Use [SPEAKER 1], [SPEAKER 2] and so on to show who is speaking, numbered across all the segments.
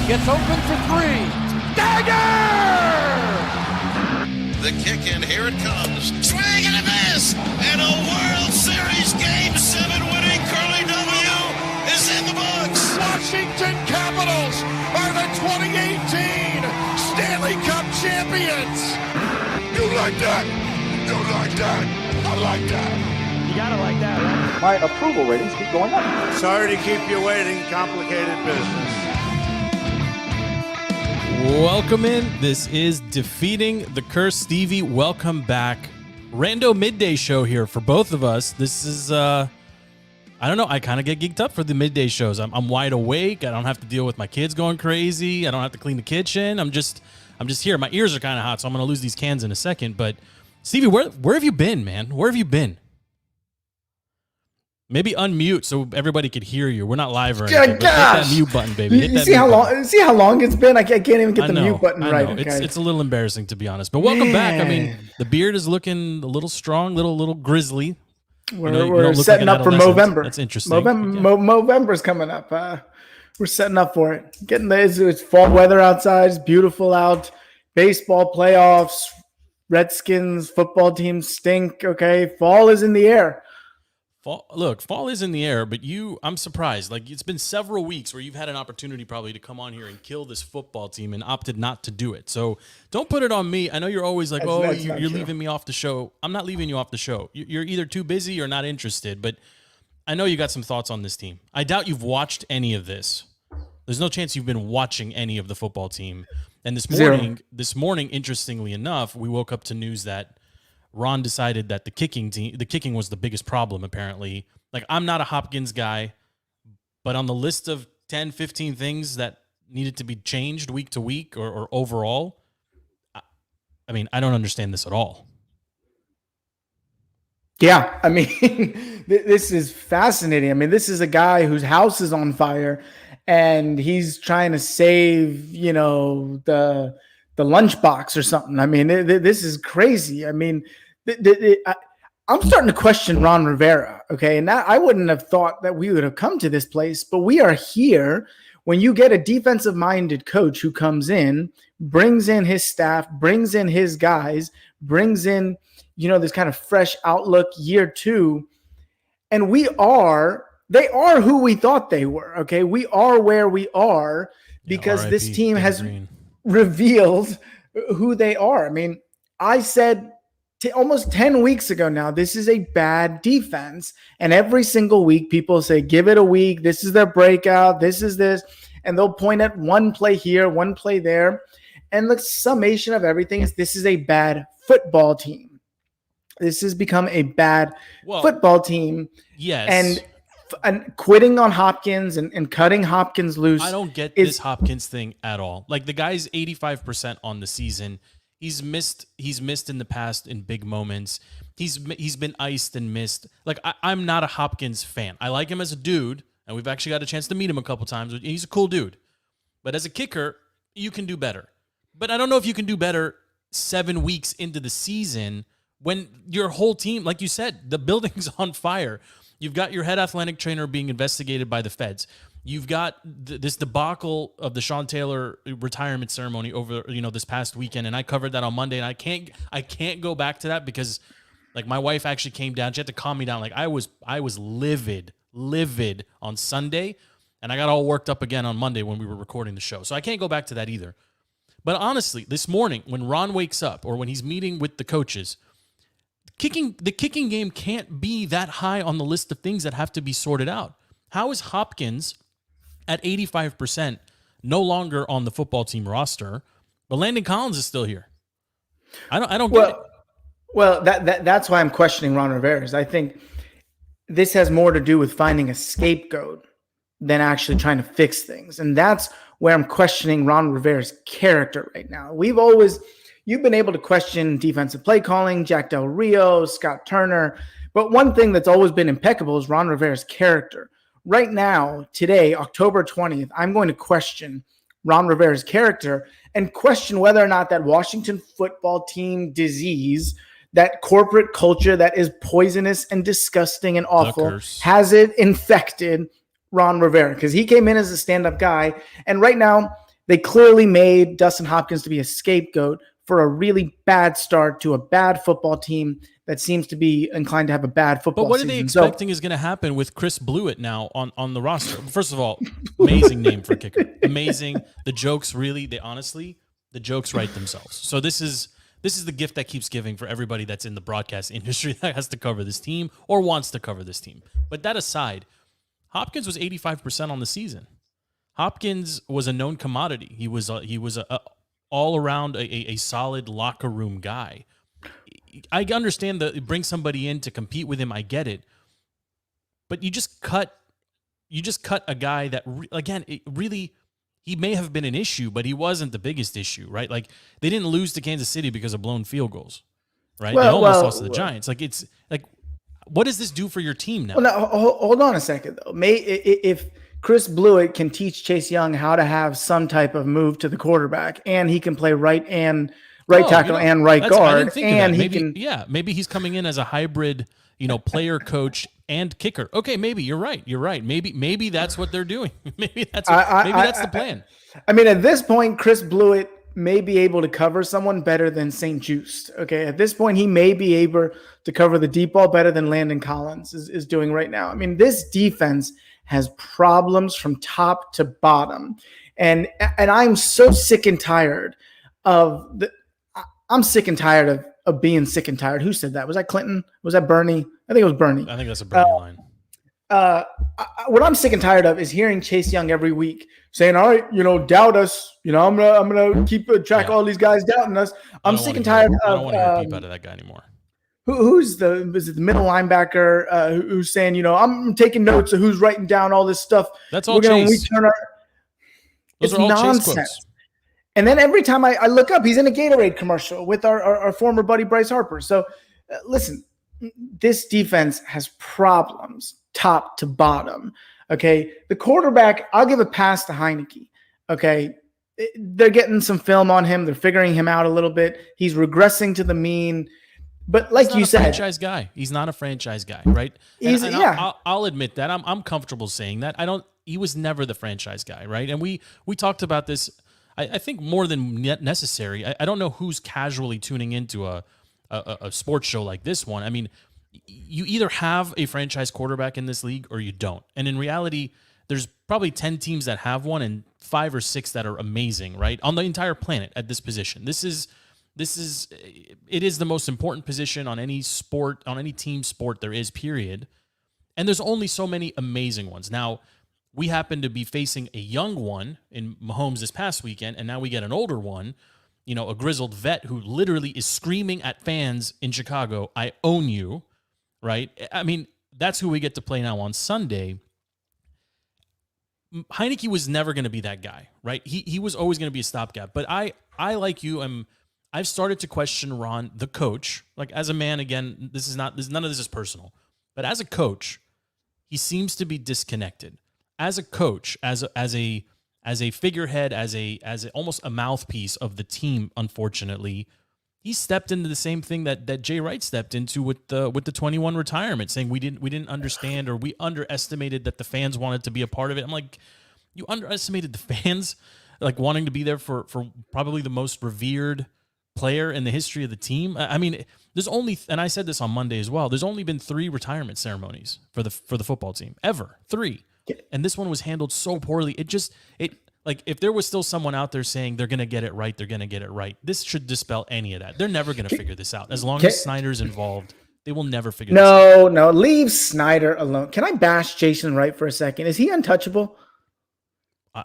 [SPEAKER 1] Gets open for three. Dagger!
[SPEAKER 2] The kick in, here it comes. Swing and a miss! And a World Series Game 7 winning Curly W is in the books.
[SPEAKER 1] Washington Capitals are the 2018 Stanley Cup champions.
[SPEAKER 2] You like that? You like that? I like that.
[SPEAKER 3] You gotta like that, right?
[SPEAKER 4] My approval ratings keep going up.
[SPEAKER 5] Sorry to keep you waiting. Complicated business.
[SPEAKER 6] Welcome in. This is Defeating the Curse. Stevie, welcome back. Rando midday show here for both of us. This is, I don't know. I kind of get geeked up for the midday shows. I'm wide awake. I don't have to deal with my kids going crazy. I don't have to clean the kitchen. I'm just here. My ears are kind of hot, so I'm going to lose these cans in a second. But Stevie, where have you been, man? Where have you been? Maybe unmute so everybody could hear you. We're not live or anything. Hit that mute button, baby.
[SPEAKER 4] You see how long it's been? I can't even get the mute button right.
[SPEAKER 6] Okay. It's a little embarrassing, to be honest. But welcome back. I mean, the beard is looking a little strong, little grizzly.
[SPEAKER 4] We're setting up for Movember.
[SPEAKER 6] That's interesting.
[SPEAKER 4] Movember's coming up. We're setting up for it. It's fall weather outside. It's beautiful out. Baseball playoffs. Redskins football teams stink. Okay, fall is in the air.
[SPEAKER 6] Fall is in the air, but I'm surprised. Like, it's been several weeks where you've had an opportunity probably to come on here and kill this football team and opted not to do it. So don't put it on me. I know you're always like, you're leaving me off the show. I'm not leaving you off the show. You're either too busy or not interested, but I know you got some thoughts on this team. I doubt you've watched any of this. There's no chance you've been watching any of the football team. And this morning, interestingly enough, we woke up to news that Ron decided that the kicking was the biggest problem, apparently. Like, I'm not a Hopkins guy, but on the list of 10, 15 things that needed to be changed week to week or overall, I mean, I don't understand this at all.
[SPEAKER 4] Yeah, I mean, this is fascinating. I mean, this is a guy whose house is on fire, and he's trying to save, the lunchbox or something. I mean, this is crazy. I mean, I'm starting to question Ron Rivera, okay? And I wouldn't have thought that we would have come to this place, but we are here when you get a defensive-minded coach who comes in, brings in his staff, brings in his guys, brings in, this kind of fresh outlook year two, and they are who we thought they were, okay? We are where we are because this team has revealed who they are. I mean, I said almost 10 weeks ago now, this is a bad defense. And every single week, people say, give it a week. This is their breakout. This is this. And they'll point at one play here, one play there. And the summation of everything is this is a bad football team. This has become a bad football team.
[SPEAKER 6] Yes.
[SPEAKER 4] And quitting on Hopkins and cutting Hopkins loose.
[SPEAKER 6] I don't get this Hopkins thing at all. Like, the guy's 85% on the season. He's missed in the past in big moments. He's been iced and missed. Like, I'm not a Hopkins fan. I like him as a dude, and we've actually got a chance to meet him a couple times. He's a cool dude. But as a kicker, you can do better. But I don't know if you can do better 7 weeks into the season when your whole team, like you said, the building's on fire. You've got your head athletic trainer being investigated by the feds. You've got this debacle of the Sean Taylor retirement ceremony over, this past weekend, and I covered that on Monday, and I can't go back to that because, like, my wife actually came down. She had to calm me down. Like, I was livid on Sunday, and I got all worked up again on Monday when we were recording the show. So I can't go back to that either. But honestly, this morning when Ron wakes up or when he's meeting with the coaches, the kicking game can't be that high on the list of things that have to be sorted out. How is Hopkins at 85% no longer on the football team roster, but Landon Collins is still here? I don't get it.
[SPEAKER 4] Well, that's why I'm questioning Ron Rivera. I think this has more to do with finding a scapegoat than actually trying to fix things. And that's where I'm questioning Ron Rivera's character right now. You've been able to question defensive play calling, Jack Del Rio, Scott Turner, but one thing that's always been impeccable is Ron Rivera's character. Right now, today, October 20th, I'm going to question Ron Rivera's character and question whether or not that Washington football team disease, that corporate culture that is poisonous and disgusting and awful, has it infected Ron Rivera? Because he came in as a stand-up guy, and right now, They clearly made Dustin Hopkins to be a scapegoat for a really bad start to a bad football team that seems to be inclined to have a bad football season.
[SPEAKER 6] But what are they expecting is going to happen with Chris Blewett now on the roster? First of all, amazing name for a kicker. Amazing. The jokes the jokes write themselves. So this is the gift that keeps giving for everybody that's in the broadcast industry that has to cover this team or wants to cover this team. But that aside, Hopkins was 85% on the season. Hopkins was a known commodity. He was a all around a solid locker room guy. I understand that bring somebody in to compete with him. I get it, but you just cut a guy that he may have been an issue, but he wasn't the biggest issue, right? Like they didn't lose to Kansas City because of blown field goals, right? They almost lost to the Giants. Like it's like, what does this do for your team now?
[SPEAKER 4] Well, now, hold on a second though. If Chris Blewett can teach Chase Young how to have some type of move to the quarterback, and he can play right tackle and right guard, and
[SPEAKER 6] maybe he's coming in as a hybrid, player, coach, and kicker. Okay, maybe you're right. Maybe that's what they're doing. maybe that's the plan.
[SPEAKER 4] I mean, at this point, Chris Blewett may be able to cover someone better than St. Juste. Okay, at this point, he may be able to cover the deep ball better than Landon Collins is doing right now. I mean, this defense has problems from top to bottom. And I'm so sick and tired of I'm sick and tired of being sick and tired. Who said that? Was that Clinton? Was that Bernie? I think it was Bernie.
[SPEAKER 6] I think that's a Bernie line.
[SPEAKER 4] What I'm sick and tired of is hearing Chase Young every week saying, all right, doubt us. I'm gonna keep track of all these guys doubting us. I'm sick and tired of.
[SPEAKER 6] I don't want to hear a peep out of that guy anymore.
[SPEAKER 4] Was it the middle linebacker who's saying, I'm taking notes of who's writing down all this stuff.
[SPEAKER 6] That's all Chase.
[SPEAKER 4] It's nonsense. And then every time I look up, he's in a Gatorade commercial with our former buddy Bryce Harper. So listen, this defense has problems top to bottom. Okay. The quarterback, I'll give a pass to Heineke. Okay. They're getting some film on him. They're figuring him out a little bit. He's regressing to the mean. But like you said,
[SPEAKER 6] franchise guy. He's not a franchise guy, right? I'll admit that. I'm comfortable saying that. He was never the franchise guy, right? And we talked about this. I think more than necessary. I don't know who's casually tuning into a sports show like this one. I mean, you either have a franchise quarterback in this league or you don't. And in reality, there's probably 10 teams that have one and 5 or 6 that are amazing, right? On the entire planet at this position. It is the most important position on any sport, on any team sport there is, period. And there's only so many amazing ones. Now, we happen to be facing a young one in Mahomes this past weekend, and now we get an older one, a grizzled vet who literally is screaming at fans in Chicago, I own you, right? I mean, that's who we get to play now on Sunday. Heineke was never going to be that guy, right? He was always going to be a stopgap. But I like you, I've started to question Ron, the coach. Like as a man, again, none of this is personal. But as a coach, he seems to be disconnected. As a coach, as a figurehead, as almost a mouthpiece of the team, unfortunately, he stepped into the same thing that Jay Wright stepped into with the 21 retirement, saying we didn't understand, or we underestimated that the fans wanted to be a part of it. I'm like, you underestimated the fans, like wanting to be there for probably the most revered player in the history of the team. I mean, there's only, and I said this on Monday as well, there's only been 3 retirement ceremonies for the football team ever, 3. And this one was handled so poorly. Like if there was still someone out there saying they're going to get it right, they're going to get it right. This should dispel any of that. They're never going to figure this out. As long as Snyder's involved, they will never figure this out.
[SPEAKER 4] No, leave Snyder alone. Can I bash Jason Wright for a second? Is he untouchable?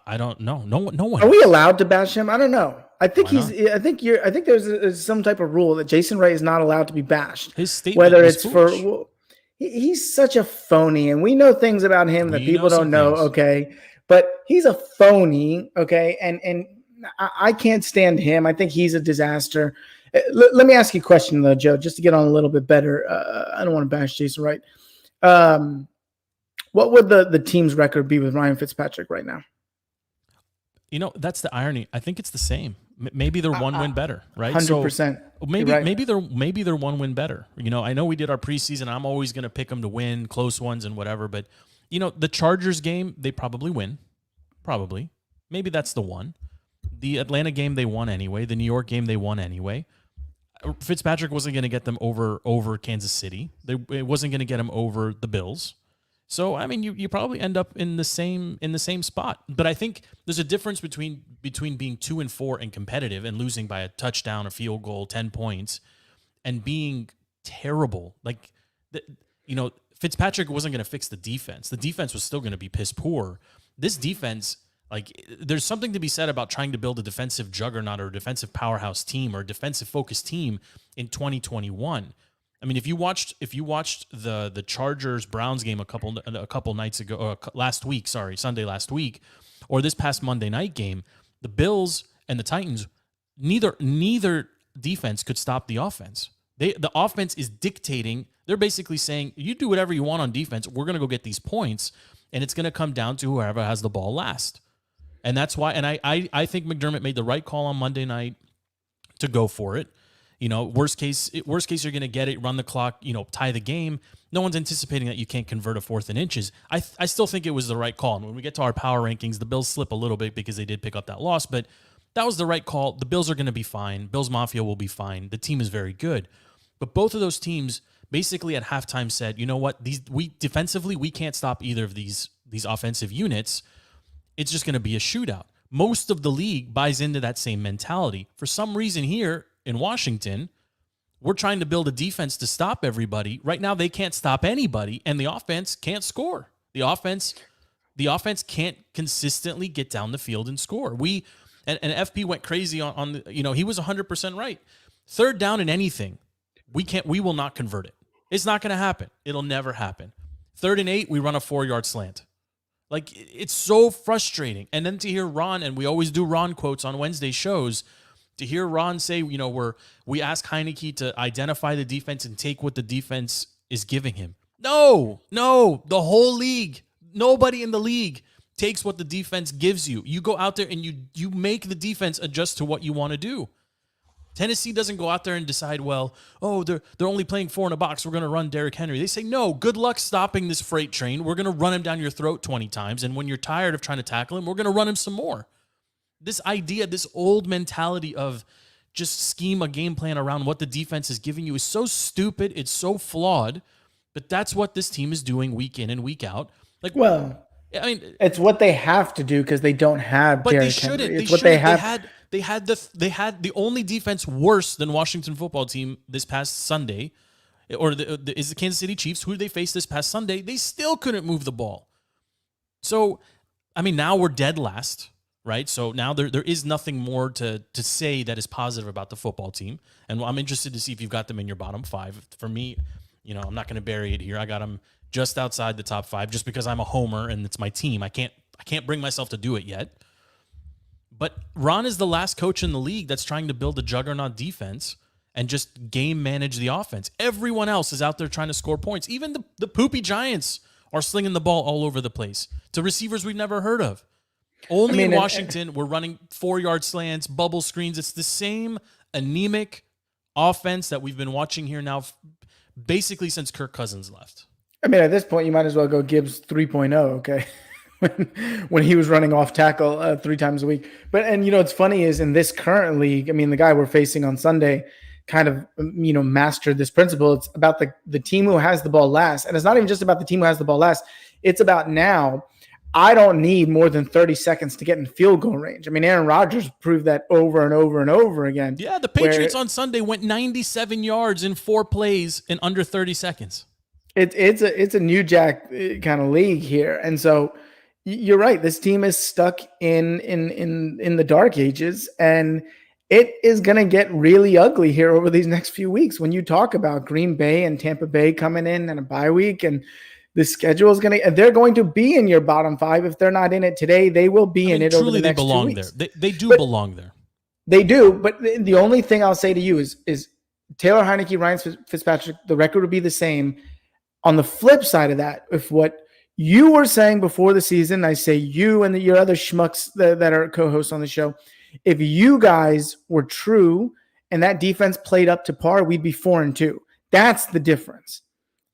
[SPEAKER 6] I don't know. No one.
[SPEAKER 4] Are we allowed to bash him? I don't know. I think I think there's some type of rule that Jason Wright is not allowed to be bashed.
[SPEAKER 6] His statement,
[SPEAKER 4] whether it's foolish. He's such a phony, and we know things about him that people don't know. Okay, but he's a phony. Okay, and I can't stand him. I think he's a disaster. Let me ask you a question though, Joe, just to get on a little bit better. I don't want to bash Jason Wright. What would the team's record be with Ryan Fitzpatrick right now?
[SPEAKER 6] That's the irony. I think it's the same. Maybe they're one win better, right?
[SPEAKER 4] 100%.
[SPEAKER 6] So maybe they're one win better. I know we did our preseason. I'm always going to pick them to win, close ones and whatever. But the Chargers game, they probably win. Probably. Maybe that's the one. The Atlanta game they won anyway. The New York game they won anyway. Fitzpatrick wasn't going to get them over Kansas City. It wasn't going to get him over the Bills. So I mean, you probably end up in the same spot. But I think there's a difference between being 2-4 and competitive and losing by a touchdown, a field goal, 10 points, and being terrible. Like, Fitzpatrick wasn't going to fix the defense. The defense was still going to be piss poor. This defense, like, there's something to be said about trying to build a defensive juggernaut or a defensive powerhouse team or a defensive focused team in 2021. I mean, if you watched the Chargers Browns game a couple nights ago, or Sunday last week, or this past Monday night game, the Bills and the Titans, neither defense could stop the offense. The offense is dictating. They're basically saying, you do whatever you want on defense. We're going to go get these points, and it's going to come down to whoever has the ball last. And that's why. And I think McDermott made the right call on Monday night to go for it. Worst case, you're going to get it, run the clock, tie the game. No one's anticipating that you can't convert a 4th and inches. I still think it was the right call. And when we get to our power rankings, the Bills slip a little bit because they did pick up that loss, but that was the right call. The Bills are going to be fine. Bills Mafia will be fine. The team is very good. But both of those teams basically at halftime said, you know what, defensively, we can't stop either of these offensive units. It's just going to be a shootout. Most of the league buys into that same mentality. For some reason here in Washington, we're trying to build a defense to stop everybody. Right now, they can't stop anybody, and the offense can't score. The offense can't consistently get down the field and score. And FP went crazy on he was 100% right. 3rd down in anything, we will not convert it. It's not going to happen. It'll never happen. 3rd and 8, we run a 4-yard slant. Like, it's so frustrating. And then to hear Ron, and we always do Ron quotes on Wednesday shows, to hear Ron say, we ask Heineke to identify the defense and take what the defense is giving him. No, the whole league, nobody in the league takes what the defense gives you. You go out there and you make the defense adjust to what you want to do. Tennessee doesn't go out there and decide, they're only playing 4 in a box. We're going to run Derrick Henry. They say, no, good luck stopping this freight train. We're going to run him down your throat 20 times. And when you're tired of trying to tackle him, we're going to run him some more. This idea, this old mentality of just scheme a game plan around what the defense is giving you is so stupid. It's so flawed. But that's what this team is doing week in and week out. Like,
[SPEAKER 4] well, I mean, it's what they have to do because they don't have Derrick Henry. It's what they have.
[SPEAKER 6] They had the only defense worse than Washington football team this past Sunday, or is the Kansas City Chiefs, who they faced this past Sunday. They still couldn't move the ball. So, I mean, now we're dead last, right? So now there is nothing more to say that is positive about the football team. And I'm interested to see if you've got them in your bottom 5. For me, I'm not going to bury it here. I got them just outside the top 5 just because I'm a homer and it's my team. I can't bring myself to do it yet. But Ron is the last coach in the league that's trying to build a juggernaut defense and just game manage the offense. Everyone else is out there trying to score points. Even the poopy Giants are slinging the ball all over the place to receivers we've never heard of. Only in Washington, we're running 4-yard slants, bubble screens. It's the same anemic offense that we've been watching here now basically since Kirk Cousins left. I
[SPEAKER 4] mean, at this point, you might as well go Gibbs 3.0, okay? when he was running off tackle 3 times a week. But, and what's funny is in this current league, I mean, the guy we're facing on Sunday kind of, mastered this principle. It's about the team who has the ball last. And it's not even just about the team who has the ball last. It's about now, I don't need more than 30 seconds to get in field goal range. I mean, Aaron Rodgers proved that over and over and over again.
[SPEAKER 6] Yeah, the Patriots on Sunday went 97 yards in 4 plays in under 30 seconds.
[SPEAKER 4] It's a new jack kind of league here. And so, you're right. This team is stuck in the dark ages, and it is going to get really ugly here over these next few weeks. When you talk about Green Bay and Tampa Bay coming in and a bye week, and the schedule is they're going to be in your bottom 5. If they're not in it today, they will be in it over the next 2 weeks.
[SPEAKER 6] They belong there.
[SPEAKER 4] They do. But the only thing I'll say to you is Taylor Heineke, Ryan Fitzpatrick, the record would be the same. On the flip side of that, if what you were saying before the season, I say you and your other schmucks that are co-hosts on the show, if you guys were true and that defense played up to par, we'd be 4-2. That's the difference.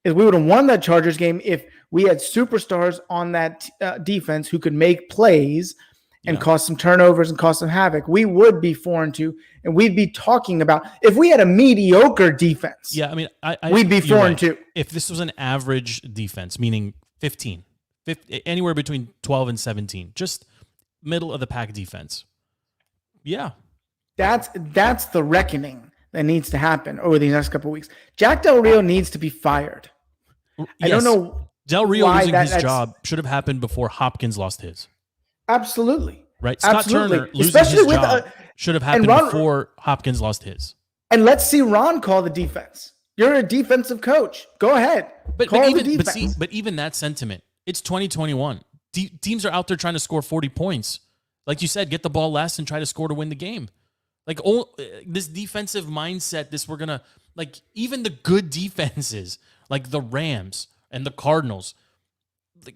[SPEAKER 4] Is we would have won that Chargers game if we had superstars on that defense who could make plays and cause some turnovers and cause some havoc, we would be 4-2, and we'd be talking about if we had a mediocre defense.
[SPEAKER 6] Yeah, I mean,
[SPEAKER 4] we'd be 4-2.
[SPEAKER 6] Right. If this was an average defense, meaning 15, anywhere between 12 and 17, just middle of the pack defense. Yeah,
[SPEAKER 4] that's the reckoning that needs to happen over these next couple of weeks. Jack Del Rio needs to be fired.
[SPEAKER 6] Yes.
[SPEAKER 4] I don't know.
[SPEAKER 6] Del Rio losing his job should have happened before Hopkins lost his.
[SPEAKER 4] Absolutely.
[SPEAKER 6] Right? Scott Turner losing
[SPEAKER 4] Especially
[SPEAKER 6] his job should have happened before Hopkins lost his.
[SPEAKER 4] And let's see Ron call the defense. You're a defensive coach. Go ahead. Call the defense.
[SPEAKER 6] But even that sentiment, it's 2021. Teams are out there trying to score 40 points. Like you said, get the ball last and try to score to win the game. Like this defensive mindset, we're going to, like, even the good defenses, like the Rams and the Cardinals,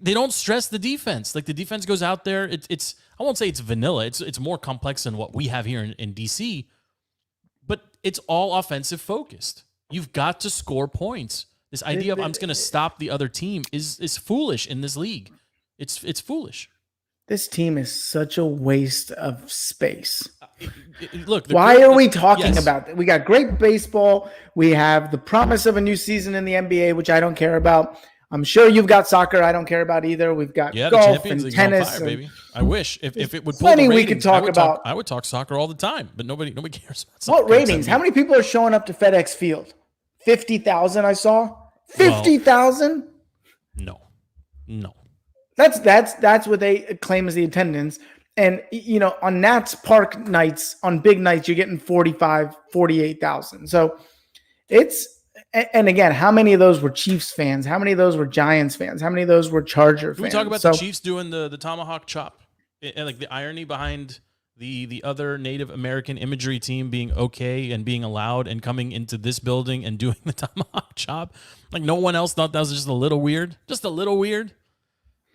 [SPEAKER 6] they don't stress the defense. Like, the defense goes out there. It's I won't say it's vanilla. It's more complex than what we have here in DC, but it's all offensive focused. You've got to score points. This idea of I'm just going to stop the other team is foolish in this league. It's foolish.
[SPEAKER 4] This team is such a waste of space.
[SPEAKER 6] Look,
[SPEAKER 4] why are we talking about that? We got great baseball. We have the promise of a new season in the NBA, which I don't care about. I'm sure you've got soccer. I don't care about either. We've got golf and tennis.
[SPEAKER 6] Fire, baby. I wish if it would pull
[SPEAKER 4] plenty
[SPEAKER 6] the ratings,
[SPEAKER 4] we could talk about.
[SPEAKER 6] I would talk soccer all the time, but nobody cares about soccer.
[SPEAKER 4] What ratings? How many people are showing up to FedEx Field? 50,000 I saw. 50,000?
[SPEAKER 6] No.
[SPEAKER 4] That's what they claim as the attendance. And, on Nats Park nights, on big nights, you're getting 45, 48,000. So and again, how many of those were Chiefs fans? How many of those were Giants fans? How many of those were Charger fans?
[SPEAKER 6] Can we talk about the Chiefs doing the tomahawk chop? And like the irony behind the other Native American imagery team being okay and being allowed and coming into this building and doing the tomahawk chop. Like, no one else thought that was just a little weird. Just a little weird.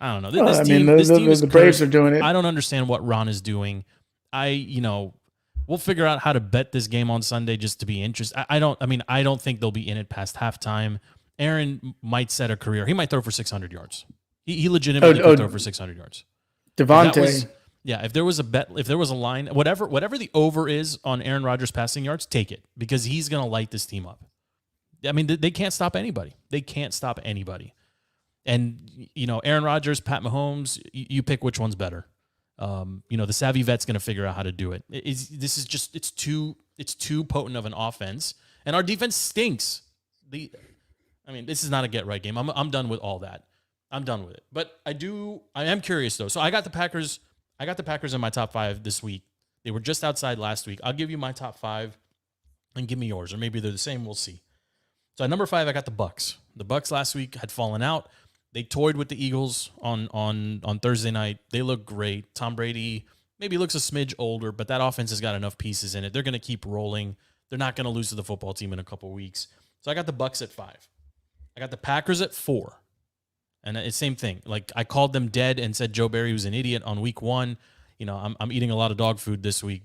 [SPEAKER 6] I don't know. This team is
[SPEAKER 4] the Braves are doing it.
[SPEAKER 6] I don't understand what Ron is doing. We'll figure out how to bet this game on Sunday just to be interested. I don't think they'll be in it past halftime. Aaron might set a career. He might throw for 600 yards. He legitimately could throw for 600 yards.
[SPEAKER 4] Devontae.
[SPEAKER 6] If there was a bet, if there was a line, whatever the over is on Aaron Rodgers passing yards, take it, because he's going to light this team up. I mean, they can't stop anybody. And, Aaron Rodgers, Pat Mahomes, you pick which one's better. The savvy vet's going to figure out how to do it. It's too potent of an offense, and our defense stinks. This is not a get right game. I'm done with all that. I'm done with it. But I am curious though. So I got the Packers in my top 5 this week. They were just outside last week. I'll give you my top 5 and give me yours, or maybe they're the same. We'll see. So at number 5, I got the Bucs. The Bucs last week had fallen out. They toyed with the Eagles on Thursday night. They look great. Tom Brady maybe looks a smidge older, but that offense has got enough pieces in it. They're going to keep rolling. They're not going to lose to the football team in a couple weeks. So I got the Bucs at 5. I got the Packers at 4. And it's same thing. Like, I called them dead and said Joe Barry was an idiot on week 1. I'm eating a lot of dog food this week.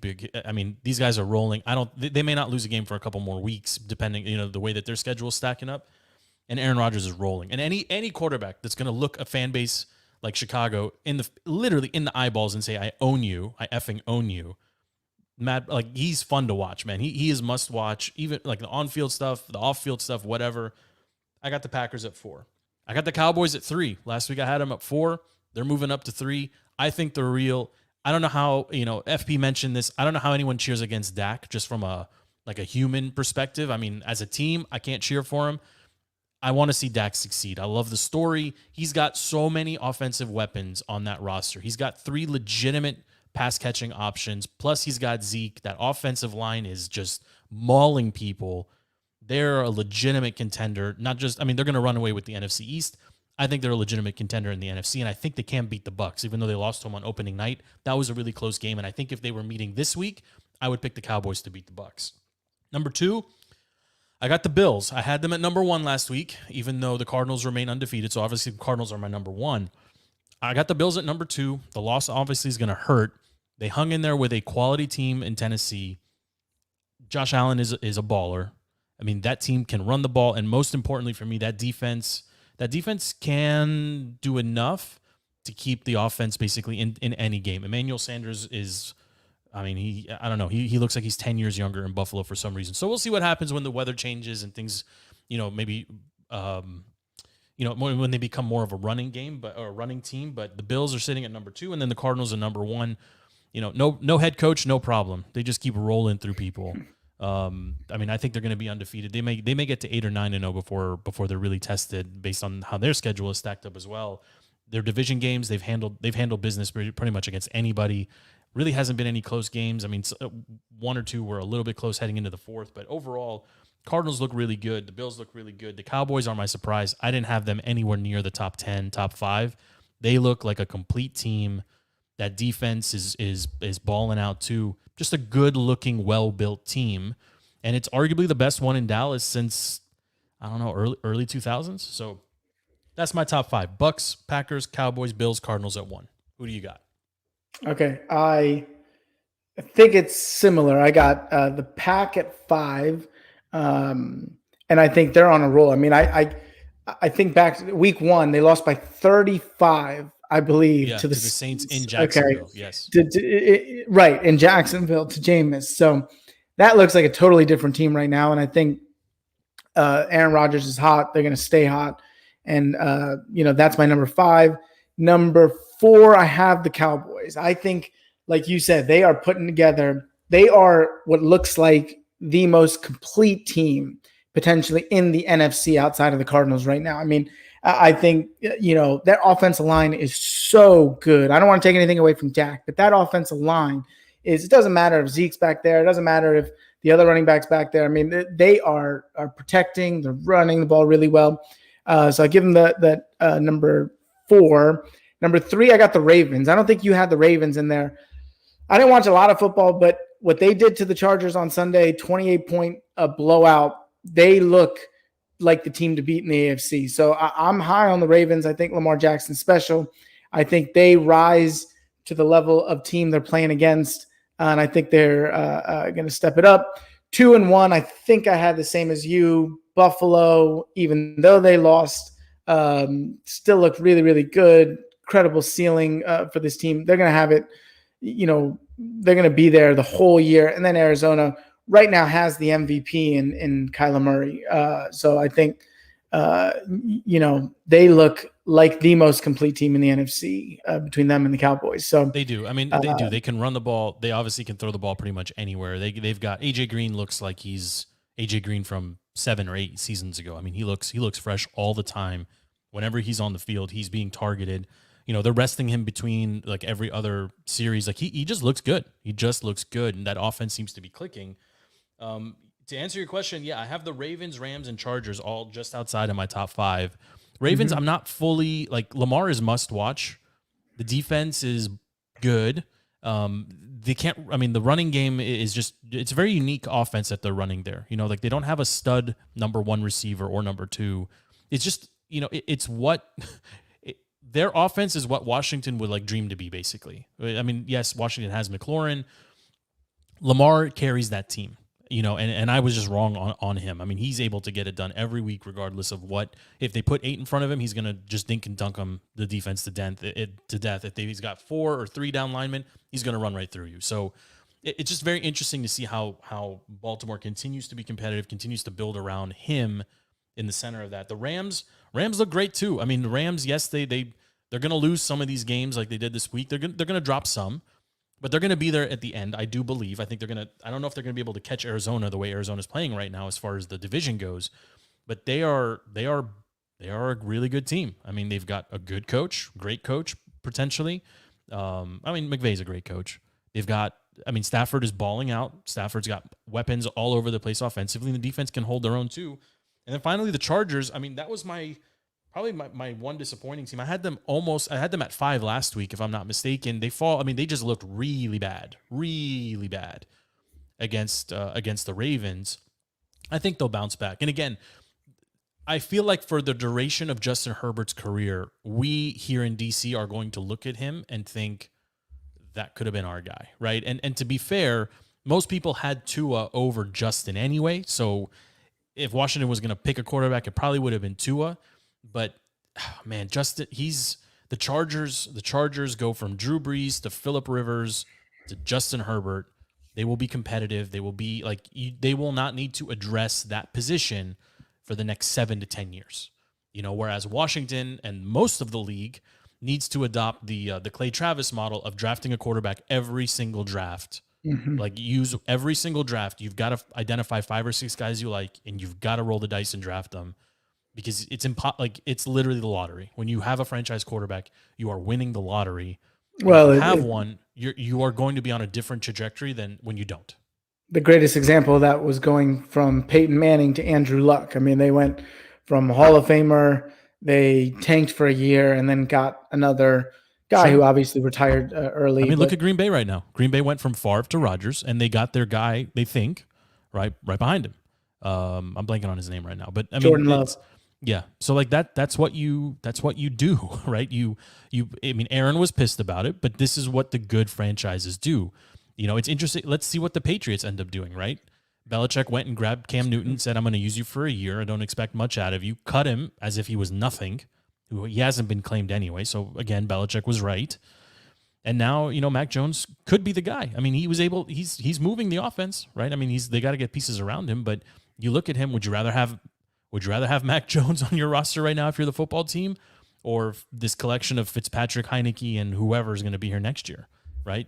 [SPEAKER 6] These guys are rolling. They may not lose a game for a couple more weeks, depending, the way that their schedule is stacking up. And Aaron Rodgers is rolling. And any quarterback that's going to look a fan base like Chicago literally in the eyeballs and say, I own you, I effing own you. Matt, like, he's fun to watch, man. He is must watch, even like the on-field stuff, the off-field stuff, whatever. I got the Packers at 4. I got the Cowboys at 3. Last week I had them at 4. They're moving up to 3. I think they're real. I don't know how, FP mentioned this. I don't know how anyone cheers against Dak just from a human perspective. I mean, as a team, I can't cheer for him. I want to see Dak succeed. I love the story. He's got so many offensive weapons on that roster. He's got 3 legitimate pass-catching options, plus he's got Zeke. That offensive line is just mauling people. They're a legitimate contender. They're going to run away with the NFC East. I think they're a legitimate contender in the NFC, and I think they can beat the Bucs, even though they lost to them on opening night. That was a really close game, and I think if they were meeting this week, I would pick the Cowboys to beat the Bucs. Number 2, I got the Bills. I had them at number 1 last week, even though the Cardinals remain undefeated, so obviously the Cardinals are my number 1. I got the Bills at number 2. The loss obviously is going to hurt. They hung in there with a quality team in Tennessee. Josh Allen is a baller. I mean, that team can run the ball, and most importantly for me, that defense can do enough to keep the offense basically in any game. Emmanuel Sanders is, I mean, I don't know. He looks like he's 10 years younger in Buffalo for some reason. So we'll see what happens when the weather changes and things, maybe, when they become more of a running game, or a running team. But the Bills are sitting at number 2, and then the Cardinals are number 1. No head coach, no problem. They just keep rolling through people. I mean, I think they're going to be undefeated. They may get to 8 or 9-0 before they're really tested based on how their schedule is stacked up as well. Their division games, they've handled business pretty much against anybody. Really hasn't been any close games. I mean, 1 or 2 were a little bit close heading into the 4th, but overall, Cardinals look really good. The Bills look really good. The Cowboys are my surprise. I didn't have them anywhere near the top 10, top 5. They look like a complete team. That defense is balling out too. Just a good-looking, well-built team, and it's arguably the best one in Dallas since, I don't know, early 2000s. So that's my top 5: Bucks, Packers, Cowboys, Bills, Cardinals at 1. Who do you got?
[SPEAKER 4] Okay, I think it's similar. I got the Pack at 5, and I think they're on a roll. I mean, I think back to week 1, they lost by 35. I believe to the
[SPEAKER 6] Saints in Jacksonville.
[SPEAKER 4] Okay.
[SPEAKER 6] Yes.
[SPEAKER 4] Right, in Jacksonville to Jameis. So that looks like a totally different team right now. And I think Aaron Rodgers is hot. They're going to stay hot. And, that's my number 5. Number 4, I have the Cowboys. I think, like you said, they are putting together. They are what looks like the most complete team potentially in the NFC outside of the Cardinals right now. I mean, I think, that offensive line is so good. I don't want to take anything away from Dak, but that offensive line it doesn't matter if Zeke's back there. It doesn't matter if the other running back's back there. I mean, they are protecting, they're running the ball really well. So I give them that number 4. Number 3, I got the Ravens. I don't think you had the Ravens in there. I didn't watch a lot of football, but what they did to the Chargers on Sunday, 28-point blowout, they look like the team to beat in the AFC. So I'm high on the Ravens. I think Lamar Jackson's special. I think they rise to the level of team they're playing against, and I think they're going to step it up. 2-1, I think I had the same as you. Buffalo, even though they lost, still look really, really good. Credible ceiling for this team. They're going to have it, they're going to be there the whole year. And then Arizona right now has the MVP in Kyler Murray. So I think, they look like the most complete team in the NFC between them and the Cowboys. So
[SPEAKER 6] they do. I mean, they do. They can run the ball. They obviously can throw the ball pretty much anywhere. They've got AJ Green. Looks like he's AJ Green from 7 or 8 seasons ago. I mean, he looks fresh all the time. Whenever he's on the field, he's being targeted. They're resting him between like every other series. Like he just looks good. He just looks good, and that offense seems to be clicking. To answer your question, yeah, I have the Ravens, Rams, and Chargers all just outside of my top 5. Ravens, I'm not fully like Lamar is must watch. The defense is good. The running game is just, it's a very unique offense that they're running there. Like they don't have a stud number 1 receiver or number 2. It's just, it's what their offense is what Washington would like dream to be basically. I mean, yes, Washington has McLaurin. Lamar carries that team. And I was just wrong on him. I mean, he's able to get it done every week, regardless of what. If they put 8 in front of him, he's going to just dink and dunk them, the defense to death. If he's got 4 or 3 down linemen, he's going to run right through you. So it's just very interesting to see how Baltimore continues to be competitive, continues to build around him in the center of that. The Rams look great too. I mean, the Rams, yes, they're going to lose some of these games like they did this week. They're going to drop some. But they're going to be there at the end, I do believe. I think they're going to – I don't know if they're going to be able to catch Arizona the way Arizona's playing right now as far as the division goes. But they are a really good team. I mean, they've got a good coach, great coach, potentially. McVay's a great coach. They've got – Stafford is balling out. Stafford's got weapons all over the place offensively, and the defense can hold their own too. And then finally the Chargers, that was my one disappointing team. I had them at 5 last week, if I'm not mistaken. They just looked really bad against the Ravens. I think they'll bounce back. And again, I feel like for the duration of Justin Herbert's career, we here in DC are going to look at him and think that could have been our guy, right? And to be fair, most people had Tua over Justin anyway. So if Washington was going to pick a quarterback, it probably would have been Tua. But man, Justin, The Chargers go from Drew Brees to Phillip Rivers to Justin Herbert. They will be competitive. They will be they will not need to address that position for the next 7 to 10 years. Whereas Washington and most of the league needs to adopt the Clay Travis model of drafting a quarterback every single draft. Use every single draft. You've got to identify 5 or 6 guys you like, and you've got to roll the dice and draft them, because it's literally the lottery. When you have a franchise quarterback, you are winning the lottery.
[SPEAKER 4] Well,
[SPEAKER 6] if you have one, you are going to be on a different trajectory than when you don't.
[SPEAKER 4] The greatest example of that was going from Peyton Manning to Andrew Luck. I mean, they went from Hall of Famer, they tanked for a year, and then got another guy who obviously retired early.
[SPEAKER 6] I mean, look at Green Bay right now. Green Bay went from Favre to Rodgers, and they got their guy, they think, right behind him. I'm blanking on his name right now, but I mean,
[SPEAKER 4] Jordan Love.
[SPEAKER 6] Yeah. So that's what you do, right? I mean, Aaron was pissed about it, but this is what the good franchises do. It's interesting. Let's see what the Patriots end up doing, right? Belichick went and grabbed Cam Newton, said, I'm going to use you for a year. I don't expect much out of you. Cut him as if he was nothing. He hasn't been claimed anyway. So again, Belichick was right. And now, Mac Jones could be the guy. I mean, he's moving the offense, right? I mean, they got to get pieces around him, but you look at him, would you rather have Mac Jones on your roster right now if you're the football team, or this collection of Fitzpatrick, Heineke, and whoever is going to be here next year, right?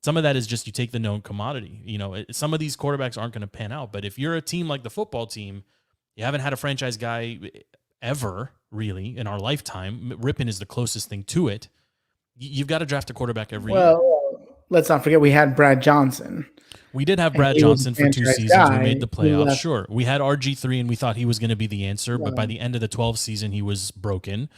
[SPEAKER 6] Some of that is just you take the known commodity. Some of these quarterbacks aren't going to pan out, but if you're a team like the football team, you haven't had a franchise guy ever, really, in our lifetime. Rippon is the closest thing to it. You've got to draft a quarterback every year.
[SPEAKER 4] Well, let's not forget we had Brad Johnson.
[SPEAKER 6] We did have Brad Johnson for 2 seasons. We made the playoffs. Sure. We had RG3 and we thought he was going to be the answer, but by the end of the 12th season, he was broken.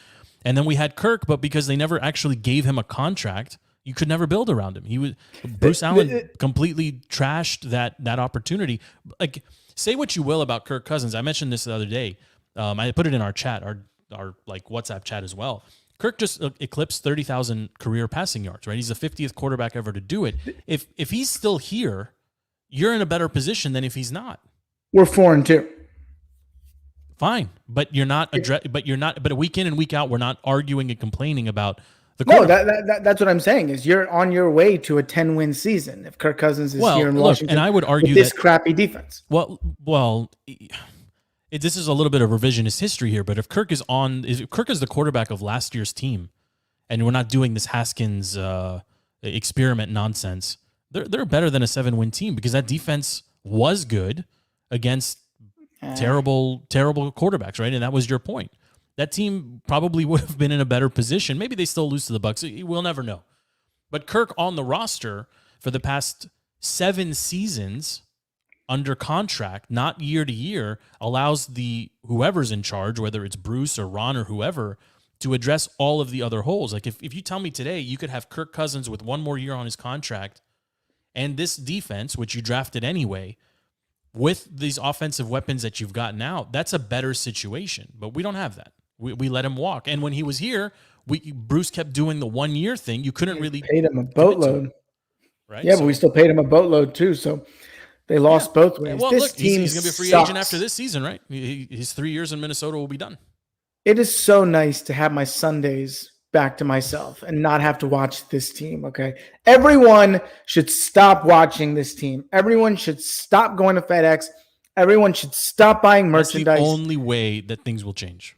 [SPEAKER 6] And then we had Kirk, but because they never actually gave him a contract, you could never build around him. Bruce Allen completely trashed that opportunity. Say what you will about Kirk Cousins. I mentioned this the other day. I put it in our chat, our WhatsApp chat as well. Kirk just eclipsed 30,000 career passing yards, right? He's the 50th quarterback ever to do it. If he's still here, you're in a better position than if he's not.
[SPEAKER 4] We're 4-2.
[SPEAKER 6] Fine, but you're not. But week in and week out, we're not arguing and complaining about the.
[SPEAKER 4] No, that's what I'm saying. Is you're on your way to a 10-win season if Kirk Cousins is here in Washington.
[SPEAKER 6] And I would argue
[SPEAKER 4] with this crappy defense.
[SPEAKER 6] Well. This is a little bit of revisionist history here, but if Kirk is the quarterback of last year's team, and we're not doing this Haskins experiment nonsense, they're better than a 7-win team because that defense was good against terrible quarterbacks, right? And that was your point. That team probably would have been in a better position. Maybe they still lose to the Bucs. We'll never know. But Kirk on the roster for the past 7 seasons under contract, not year to year, allows whoever's in charge, whether it's Bruce or Ron or whoever, to address all of the other holes. Like if you tell me today you could have Kirk Cousins with 1 more year on his contract and this defense, which you drafted anyway, with these offensive weapons that you've got now, that's a better situation. But we don't have that. We let him walk. And when he was here, Bruce kept doing the 1 year thing. You couldn't really
[SPEAKER 4] paid him a boatload.
[SPEAKER 6] Right?
[SPEAKER 4] Yeah, but we still paid him a boatload too. So they lost both ways.
[SPEAKER 6] Well,
[SPEAKER 4] this
[SPEAKER 6] look,
[SPEAKER 4] team
[SPEAKER 6] he's going to be a free agent after this season, right? His 3 years in Minnesota will be done.
[SPEAKER 4] It is so nice to have my Sundays back to myself and not have to watch this team, okay? Everyone should stop watching this team. Everyone should stop going to FedEx. Everyone should stop buying merchandise.
[SPEAKER 6] That's the only way that things will change.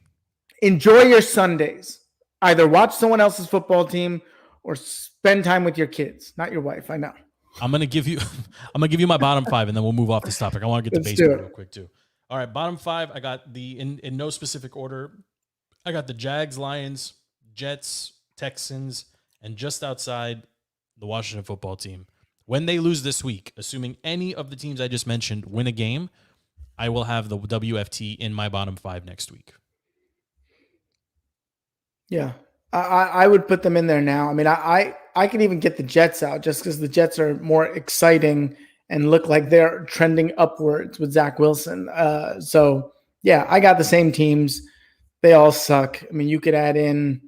[SPEAKER 4] Enjoy your Sundays. Either watch someone else's football team or spend time with your kids, not your wife, I know.
[SPEAKER 6] I'm gonna give you my bottom 5, and then we'll move off this topic. I want to get to baseball real quick too. All right, bottom 5. I got in no specific order. I got the Jags, Lions, Jets, Texans, and just outside the Washington football team. When they lose this week, assuming any of the teams I just mentioned win a game, I will have the WFT in my bottom 5 next week.
[SPEAKER 4] Yeah, I would put them in there now. I mean, I could even get the Jets out just because the Jets are more exciting and look like they're trending upwards with Zach Wilson. So, yeah, I got the same teams. They all suck. I mean, you could add in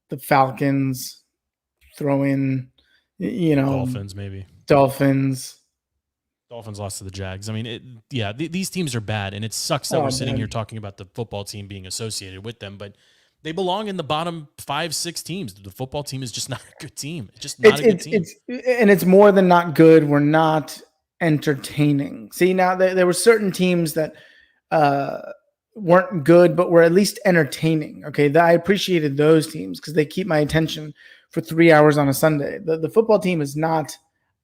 [SPEAKER 4] the Falcons, throw in,
[SPEAKER 6] Dolphins maybe.
[SPEAKER 4] Dolphins
[SPEAKER 6] lost to the Jags. I mean, these teams are bad, and it sucks that we're sitting here talking about the football team being associated with them, but They belong in the bottom 5-6 teams. The football team is just not a good team. It's just not a good team.
[SPEAKER 4] It's more than not good. We're not entertaining. See, now there were certain teams that weren't good, but were at least entertaining. Okay, I appreciated those teams because they keep my attention for 3 hours on a Sunday. The football team is not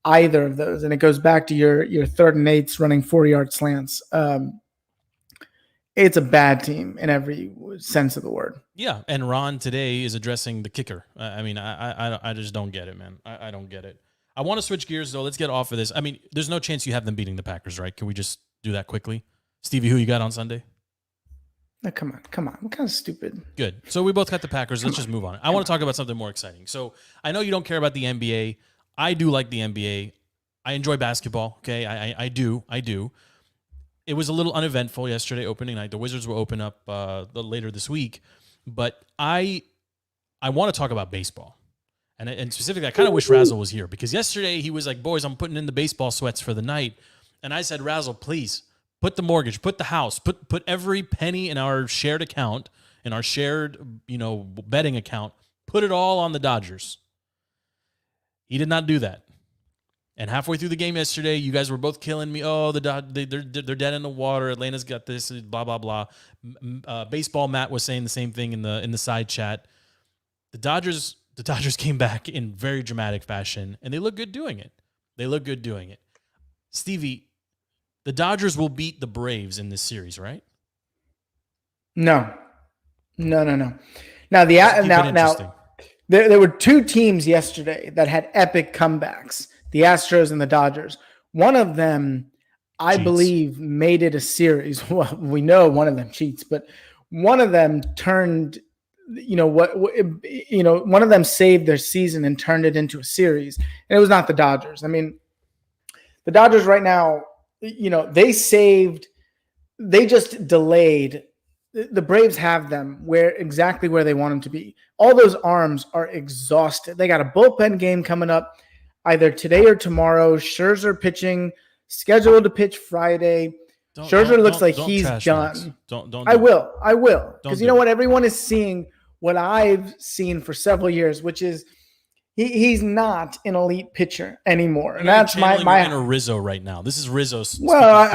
[SPEAKER 4] either of those, and it goes back to your 3rd and 8s running 4-yard slants. It's a bad team in every sense of the word.
[SPEAKER 6] Yeah, and Ron today is addressing the kicker. I mean, I just don't get it, man. I don't get it. I want to switch gears, though. Let's get off of this. I mean, there's no chance you have them beating the Packers, right? Can we just do that quickly? Stevie, who you got on Sunday?
[SPEAKER 4] No, come on. What kind of stupid?
[SPEAKER 6] Good. So we both got the Packers. Let's just move on. I want to talk about something more exciting. So I know you don't care about the NBA. I do like the NBA. I enjoy basketball, okay? I do. It was a little uneventful yesterday, opening night. The Wizards will open up later this week. But I want to talk about baseball. And specifically, I kind of wish Razzle was here because yesterday he was like, boys, I'm putting in the baseball sweats for the night. And I said, Razzle, please put the mortgage, put the house, put every penny in our shared account, in our shared, betting account, put it all on the Dodgers. He did not do that. And halfway through the game yesterday, you guys were both killing me. Oh, they're dead in the water. Atlanta's got this, blah, blah, blah. Baseball Matt was saying the same thing in the side chat. The Dodgers came back in very dramatic fashion, and they look good doing it. Stevie, the Dodgers will beat the Braves in this series, right?
[SPEAKER 4] No. Now there were 2 teams yesterday that had epic comebacks. The Astros and the Dodgers. One of them, I believe, made it a series. Well, we know one of them cheats, but one of them turned, one of them saved their season and turned it into a series. And it was not the Dodgers. I mean, the Dodgers right now, they just delayed. The Braves have them exactly where they want them to be. All those arms are exhausted. They got a bullpen game coming up either today or tomorrow. Scherzer pitching, scheduled to pitch Friday. Scherzer looks like he's done.
[SPEAKER 6] Don't.
[SPEAKER 4] I will. Because you know what? Everyone is seeing what I've seen for several years, which is he's not an elite pitcher anymore. And that's my
[SPEAKER 6] inner Rizzo right now. This is Rizzo's.
[SPEAKER 4] Well,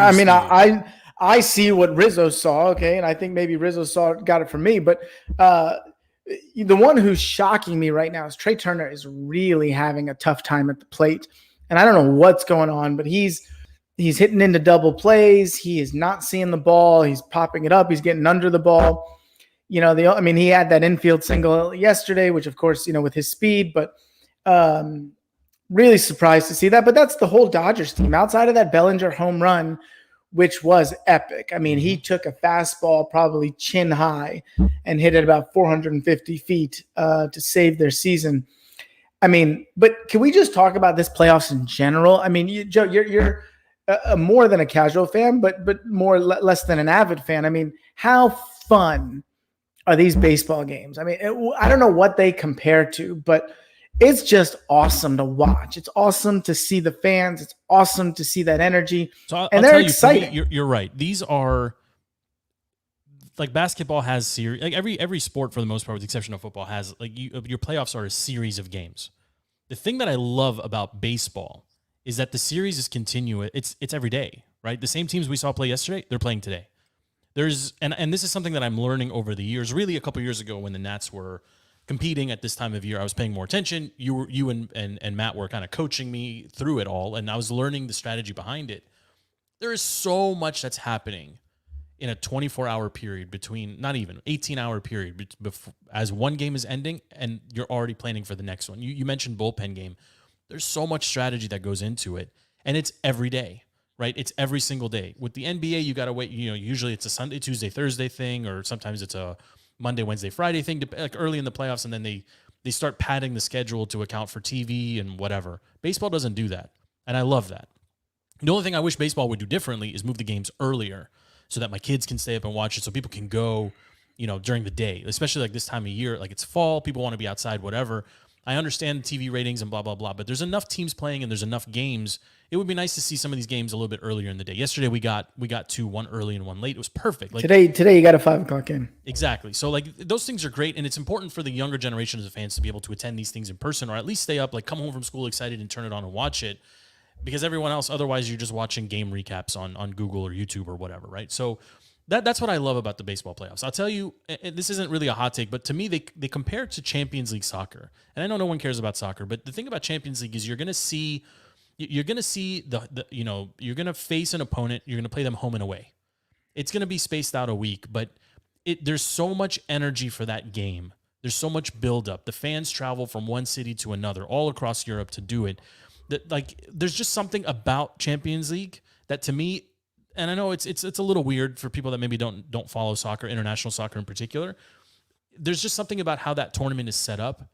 [SPEAKER 4] I see what Rizzo saw, okay, and I think maybe Rizzo got it from me, but the one who's shocking me right now is Trey Turner is really having a tough time at the plate. And I don't know what's going on, but he's hitting into double plays. He is not seeing the ball. He's popping it up. He's getting under the ball. He had that infield single yesterday, which of course, with his speed, but really surprised to see that. But that's the whole Dodgers team outside of that Bellinger home run, which was epic. I mean, he took a fastball probably chin high and hit it about 450 feet to save their season. I mean, but can we just talk about this playoffs in general? I mean, Joe, you're more than a casual fan, but less than an avid fan. I mean, how fun are these baseball games? I mean, I don't know what they compare to, but it's just awesome to watch. It's awesome to see the fans. It's awesome to see that energy. And they're excited.
[SPEAKER 6] You're right. These are like basketball has series. Like every sport for the most part, with the exception of football, has your playoffs are a series of games. The thing that I love about baseball is that the series is continuous. It's every day, right? The same teams we saw play yesterday, they're playing today. And this is something that I'm learning over the years. Really, a couple years ago when the Nats were competing at this time of year, I was paying more attention. You and Matt were kind of coaching me through it all, and I was learning the strategy behind it. There is so much that's happening in a 24-hour period between, not even 18-hour period, as one game is ending and you're already planning for the next one. You mentioned bullpen game. There's so much strategy that goes into it, and it's every day, right? It's every single day. With the NBA, you got to wait. Usually it's a Sunday, Tuesday, Thursday thing, or sometimes it's a Monday, Wednesday, Friday thing, like early in the playoffs, and then they start padding the schedule to account for TV and whatever. Baseball doesn't do that, and I love that. The only thing I wish baseball would do differently is move the games earlier so that my kids can stay up and watch it, so people can go, during the day, especially like this time of year. Like it's fall, people want to be outside, whatever. I understand TV ratings and blah, blah, blah, but there's enough teams playing and there's enough games. It would be nice to see some of these games a little bit earlier in the day. Yesterday we got two, one early and one late. It was perfect. Like
[SPEAKER 4] today you got a 5 o'clock game.
[SPEAKER 6] Exactly. So like those things are great, and it's important for the younger generations of fans to be able to attend these things in person, or at least stay up, like come home from school excited and turn it on and watch it, because everyone else, otherwise you're just watching game recaps on Google or YouTube or whatever, right? So that's what I love about the baseball playoffs. I'll tell you, this isn't really a hot take, but to me they compare it to Champions League soccer, and I know no one cares about soccer, but the thing about Champions League is you're going to see you're going to face an opponent. You're going to play them home and away. It's going to be spaced out a week, but there's so much energy for that game. There's so much buildup. The fans travel from one city to another, all across Europe to do it. There's just something about Champions League that, to me, and I know it's a little weird for people that maybe don't follow soccer, international soccer in particular. There's just something about how that tournament is set up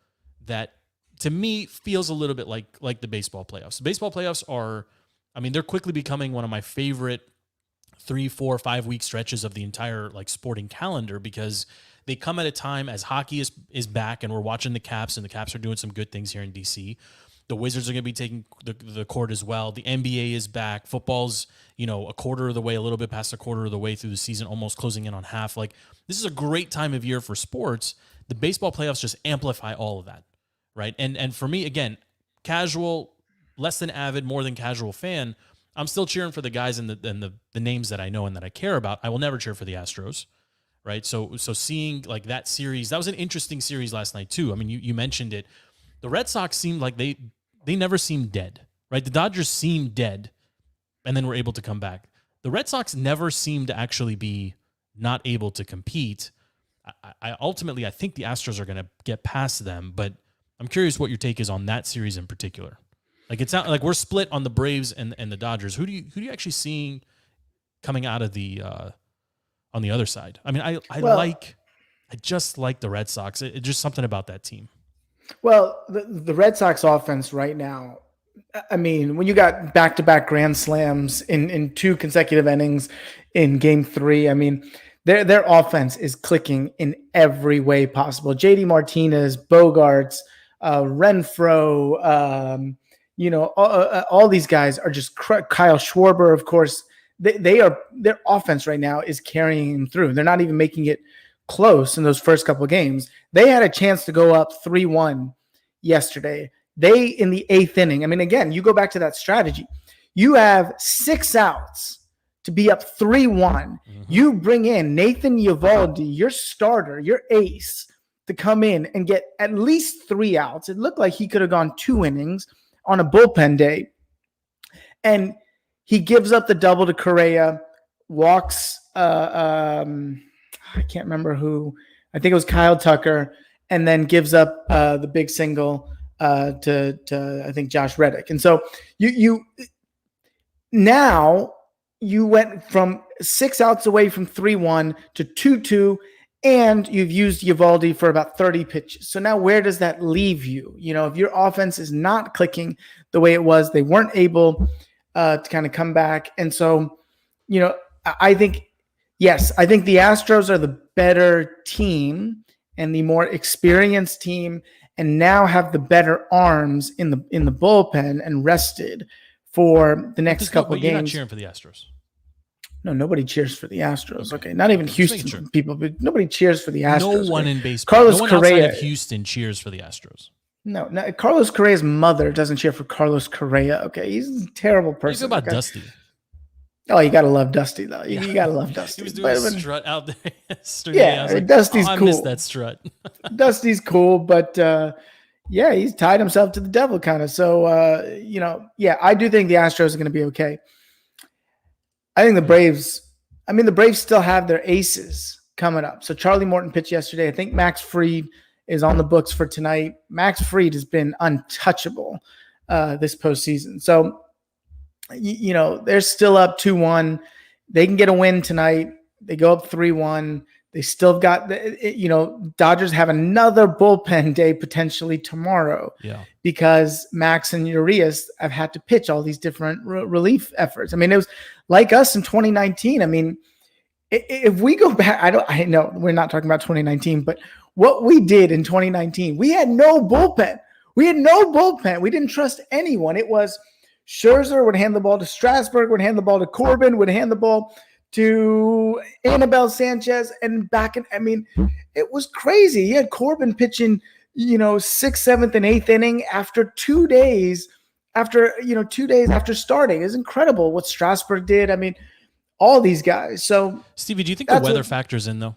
[SPEAKER 6] that, to me, feels a little bit like the baseball playoffs. The baseball playoffs are, they're quickly becoming one of my favorite 3, 4, 5 week stretches of the entire sporting calendar, because they come at a time as hockey is back and we're watching the Caps, and the Caps are doing some good things here in DC. The Wizards are going to be taking the court as well. The NBA is back. Football's, a quarter of the way, a little bit past a quarter of the way through the season, almost closing in on half. This is a great time of year for sports. The baseball playoffs just amplify all of that, right? And for me, again, casual, less than avid, more than casual fan, I'm still cheering for the guys and the names that I know and that I care about. I will never cheer for the Astros, right? So seeing that series, that was an interesting series last night too. You mentioned it. The Red Sox seemed like they never seemed dead, right? The Dodgers seemed dead and then were able to come back. The Red Sox never seemed to actually be not able to compete. I ultimately think the Astros are going to get past them, but I'm curious what your take is on that series in particular. It's not like we're split on the Braves and the Dodgers. Who do you actually seeing coming out of the on the other side? I just like the Red Sox. It's just something about that team.
[SPEAKER 4] Well, the Red Sox offense right now, when you got back-to-back grand slams in 2 consecutive innings in Game 3, their offense is clicking in every way possible. JD Martinez, Bogarts, Renfroe, all these guys are just Kyle Schwarber, of course. Their offense right now is carrying them through. They're not even making it close in those first couple of games. They had a chance to go up 3-1 yesterday. They, in the 8th inning, again, you go back to that strategy. You have 6 outs to be up 3-1. Mm-hmm. You bring in Nathan Eovaldi, your starter, your ace, to come in and get at least 3 outs. It looked like he could have gone 2 innings on a bullpen day. And he gives up the double to Correa, walks I can't remember who. I think it was Kyle Tucker, and then gives up the big single to I think Josh Reddick. And so you went from 6 outs away from 3-1 to 2-2, and you've used Eovaldi for about 30 pitches. So now where does that leave you? If your offense is not clicking the way it was, they weren't able to kind of come back. And so, I think the Astros are the better team and the more experienced team, and now have the better arms in the bullpen and rested for the next couple of games.
[SPEAKER 6] You're not cheering for the Astros.
[SPEAKER 4] No, nobody cheers for the Astros. Okay, not even Houston people, but nobody cheers for the Astros.
[SPEAKER 6] No one in baseball. No one outside of Houston cheers for the Astros.
[SPEAKER 4] No, Carlos Correa's mother doesn't cheer for Carlos Correa. Okay, he's a terrible person.
[SPEAKER 6] What about Dusty?
[SPEAKER 4] Oh, you gotta love Dusty though. You gotta love Dusty.
[SPEAKER 6] He was doing a strut out there yesterday.
[SPEAKER 4] Yeah, Dusty's cool.
[SPEAKER 6] I missed that strut.
[SPEAKER 4] Dusty's cool, but he's tied himself to the devil kind of. So I do think the Astros are going to be okay. I think the Braves still have their aces coming up. So Charlie Morton pitched yesterday. I think Max Fried is on the books for tonight. Max Fried has been untouchable this postseason. So, they're still up 2-1. They can get a win tonight. They go up 3-1. They still got, Dodgers have another bullpen day potentially tomorrow because Max and Urias have had to pitch all these different relief efforts. It was like us in 2019. If we go back, I know we're not talking about 2019, but what we did in 2019, we had no bullpen. We had no bullpen. We didn't trust anyone. It was Scherzer would hand the ball to Strasburg, would hand the ball to Corbin, would hand the ball to Anibal Sanchez, and back. I mean, it was crazy. You had Corbin pitching, 6th, 7th, and 8th inning after 2 days. After 2 days after starting. It's incredible what Strasburg did. I mean, all these guys. So,
[SPEAKER 6] Stevie, do you think the weather factors in though?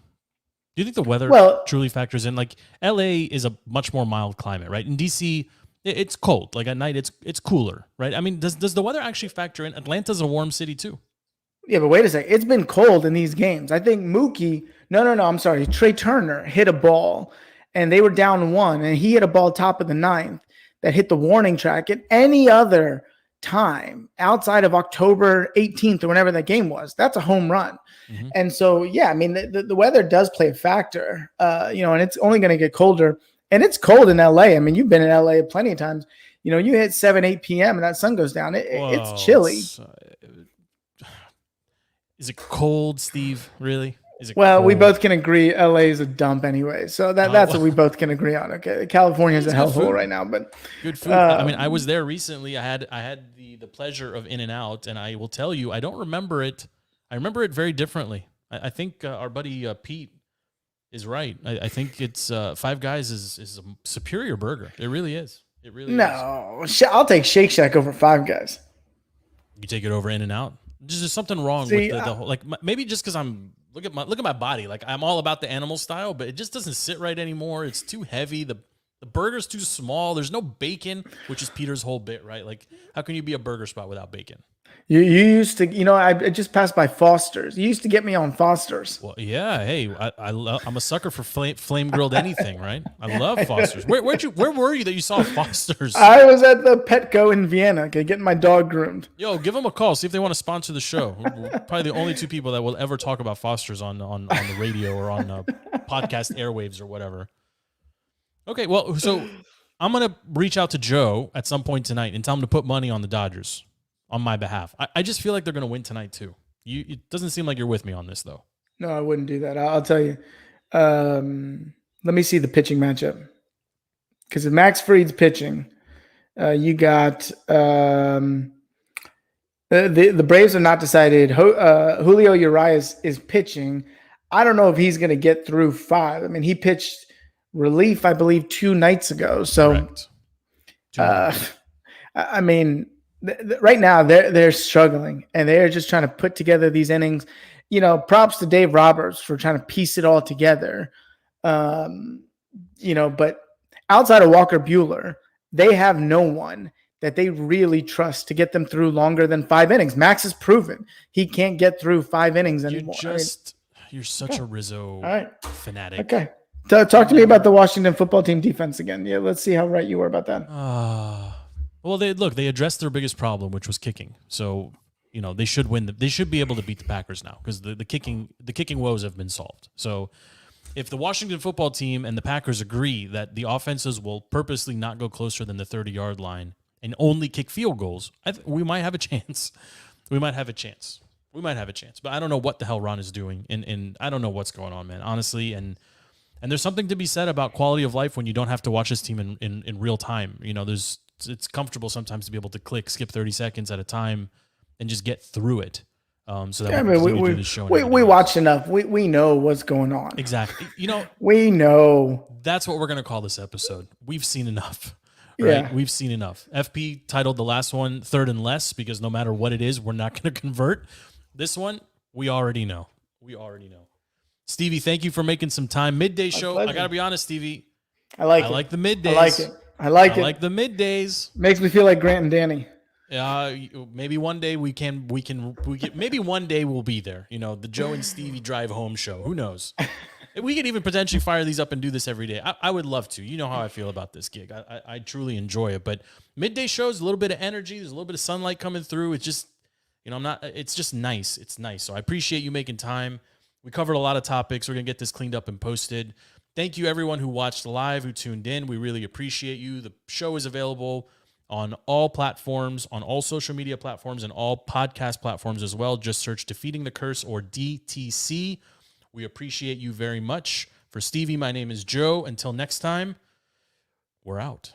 [SPEAKER 6] Do you think the weather truly factors in? Like LA is a much more mild climate, right? In DC, it's cold. Like at night, it's cooler, right? I mean, does the weather actually factor in? Atlanta's a warm city too.
[SPEAKER 4] Yeah, but wait a second. It's been cold in these games. I think I'm sorry. Trey Turner hit a ball, and they were down 1, and he hit a ball top of the 9th that hit the warning track. At any other time outside of October 18th or whenever that game was, that's a home run. Mm-hmm. And so, yeah, I mean, the weather does play a factor, and it's only going to get colder. And it's cold in LA. I mean, you've been in LA plenty of times. You hit 7, 8 p.m. and that sun goes down. It's chilly.
[SPEAKER 6] Is it cold, Steve? Really? Is it
[SPEAKER 4] well,
[SPEAKER 6] cold?
[SPEAKER 4] We both can agree LA is a dump anyway. So that's what we both can agree on. Okay. California is a hellhole right now, but
[SPEAKER 6] good food. I mean, I was there recently. I had the pleasure of In-N-Out, and I will tell you, I don't remember it. I remember it very differently. I think our buddy Pete is right. I think it's Five Guys is a superior burger. It really is. It really is.
[SPEAKER 4] No, I'll take Shake Shack over Five Guys.
[SPEAKER 6] You take it over In-N-Out? There's something wrong with the whole, like maybe just because I'm look at my body. Like I'm all about the animal style, but it just doesn't sit right anymore. It's too heavy. The burger's too small. There's no bacon, which is Peter's whole bit, right? Like how can you be a burger spot without bacon?
[SPEAKER 4] You used to, I just passed by Foster's. You used to get me on Foster's.
[SPEAKER 6] Well, yeah. Hey, I'm a sucker for flame grilled anything, right? I love Foster's. Where were you that you saw Foster's?
[SPEAKER 4] I was at the Petco in Vienna, getting my dog groomed.
[SPEAKER 6] Yo, give them a call. See if they want to sponsor the show. We're probably the only 2 people that will ever talk about Foster's on the radio or on podcast airwaves or whatever. Okay, well, so I'm gonna reach out to Joe at some point tonight and tell him to put money on the Dodgers. On my behalf. I just feel like they're going to win tonight too. It doesn't seem like you're with me on this though.
[SPEAKER 4] No, I wouldn't do that. I'll tell you. Let me see the pitching matchup. Because if Max Fried's pitching, you got the Braves are not decided. Julio Urias is pitching. I don't know if he's going to get through 5. I mean, he pitched relief, I believe, 2 nights ago. So, I mean, right now they're struggling and they're just trying to put together these innings. Props to Dave Roberts for trying to piece it all together. But outside of Walker Buehler, they have no one that they really trust to get them through longer than 5 innings. Max has proven he can't get through 5 innings anymore.
[SPEAKER 6] You're such a Rizzo fanatic.
[SPEAKER 4] Okay. Talk to me about the Washington football team defense again. Yeah, let's see how right you were about that.
[SPEAKER 6] Well, they addressed their biggest problem, which was kicking. So, they should win. They should be able to beat the Packers now because the kicking woes have been solved. So, if the Washington football team and the Packers agree that the offenses will purposely not go closer than the 30-yard line and only kick field goals, we might have a chance. We might have a chance. But I don't know what the hell Ron is doing, and I don't know what's going on, man. Honestly, and there's something to be said about quality of life when you don't have to watch this team in real time. It's comfortable sometimes to be able to skip 30 seconds at a time and just get through it. So that we do this show.
[SPEAKER 4] We watch enough. We know what's going on.
[SPEAKER 6] Exactly.
[SPEAKER 4] We know.
[SPEAKER 6] That's what we're going to call this episode. We've seen enough. Right? Yeah. We've seen enough. FP titled the last one Third and Less because no matter what it is, we're not going to convert. This one, we already know. Stevie, thank you for making some time. Midday show. I got to be honest, Stevie.
[SPEAKER 4] I like
[SPEAKER 6] the middays.
[SPEAKER 4] I like it.
[SPEAKER 6] I like the middays.
[SPEAKER 4] Makes me feel like Grant and Danny.
[SPEAKER 6] Maybe one day we can maybe one day we'll be there. The Joe and Stevie drive home show. Who knows? We could even potentially fire these up and do this every day. I would love to. You know how I feel about this gig. I truly enjoy it. But midday shows, a little bit of energy. There's a little bit of sunlight coming through. It's just, it's just nice. It's nice. So I appreciate you making time. We covered a lot of topics. We're going to get this cleaned up and posted. Thank you, everyone who watched live, who tuned in. We really appreciate you. The show is available on all platforms, on all social media platforms, and all podcast platforms as well. Just search Defeating the Curse or DTC. We appreciate you very much. For Stevie, my name is Joe. Until next time, we're out.